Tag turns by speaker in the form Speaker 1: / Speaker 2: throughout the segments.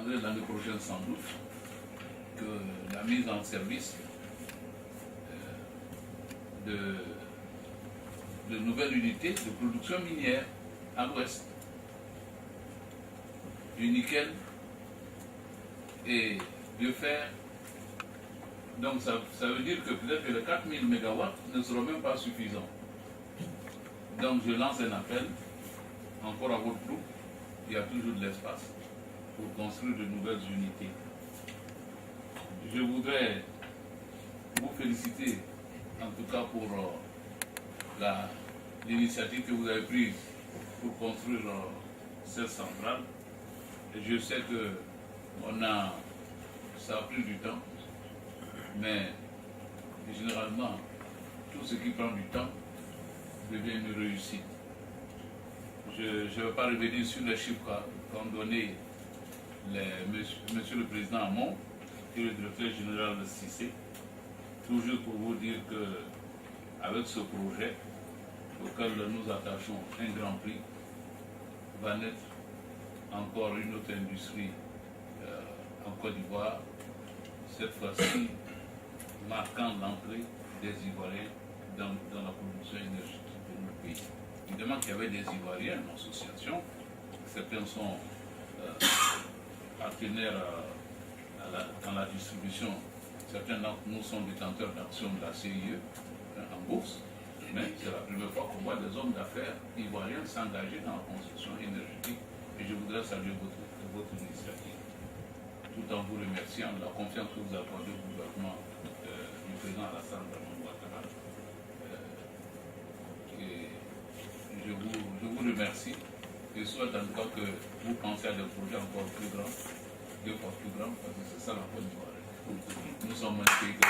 Speaker 1: attendrai l'année prochaine sans doute que la mise en service de nouvelles unités de production minière à l'ouest, du nickel et du fer. Donc ça veut dire que peut-être que les 4000 MW ne seront même pas suffisants. Donc je lance un appel encore à votre groupe, il y a toujours de l'espace pour construire de nouvelles unités. Je voudrais vous féliciter en tout cas pour l'initiative que vous avez prise pour construire cette centrale. Et je sais que ça a pris du temps, mais généralement, tout ce qui prend du temps devient une réussite. Je ne vais pas revenir sur les chiffres qu'ont donné Monsieur le Président Hamon et le Directeur Général de CICE. Toujours pour vous dire qu'avec ce projet auquel nous attachons un grand prix, va naître encore une autre industrie en Côte d'Ivoire, cette fois-ci marquant l'entrée des Ivoiriens dans la production énergétique de notre pays. Évidemment qu'il y avait des Ivoiriens en association, certains sont partenaires dans la distribution, certains d'entre nous sont détenteurs d'actions de la CIE en bourse, mais c'est la première fois qu'on voit des hommes d'affaires ivoiriens s'engager dans la construction énergétique et je voudrais saluer votre initiative, tout en vous remerciant de la confiance que vous accordez au gouvernement du président Alassane Ouattara. Je vous remercie et souhaite en tout cas que vous pensez à des projets encore plus grands, deux fois plus grands, parce que c'est ça la Côte d'Ivoire. Nous sommes un pays que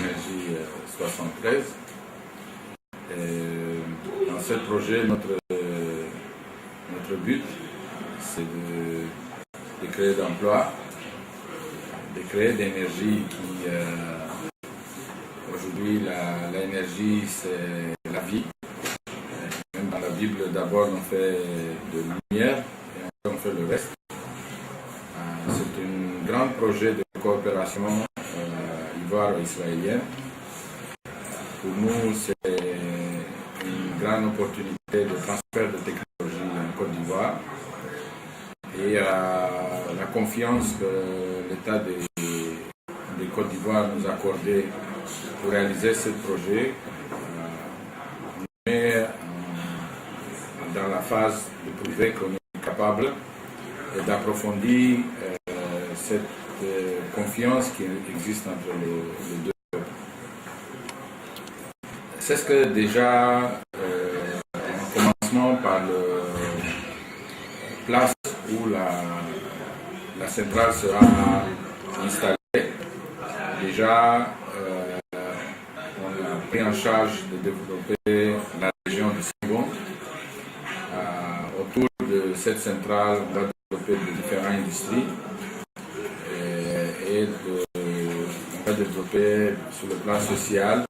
Speaker 2: Énergie 73. Dans ce projet, notre but, c'est de créer d'emplois, de créer d'énergie qui, aujourd'hui, l'énergie, c'est la vie. Même dans la Bible, d'abord, on fait de lumière et après, on fait le reste. C'est un grand projet de coopération ivoiro-israélienne. Pour nous, c'est une grande opportunité de transfert de technologie en Côte d'Ivoire et la confiance que l'État de Côte d'Ivoire nous a accordée pour réaliser ce projet nous met dans la phase de prouver qu'on est capable et d'approfondir cette confiance qui existe entre les deux peuples. C'est ce que déjà, en commencement par la place où la centrale sera installée, déjà on a pris en charge de développer la région de Sengon. Autour de cette centrale, on va développer de différentes industries et on va développer sur le plan social,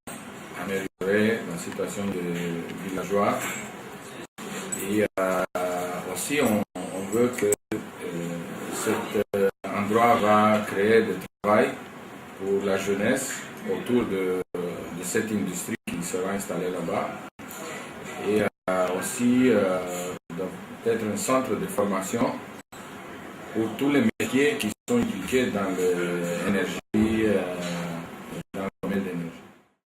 Speaker 2: améliorer la situation des villageois. Et aussi, on veut que cet endroit va créer du travail pour la jeunesse autour de cette industrie qui sera installée là-bas. Et aussi, peut-être un centre de formation pour tous les métiers qui sont impliqués dans l'énergie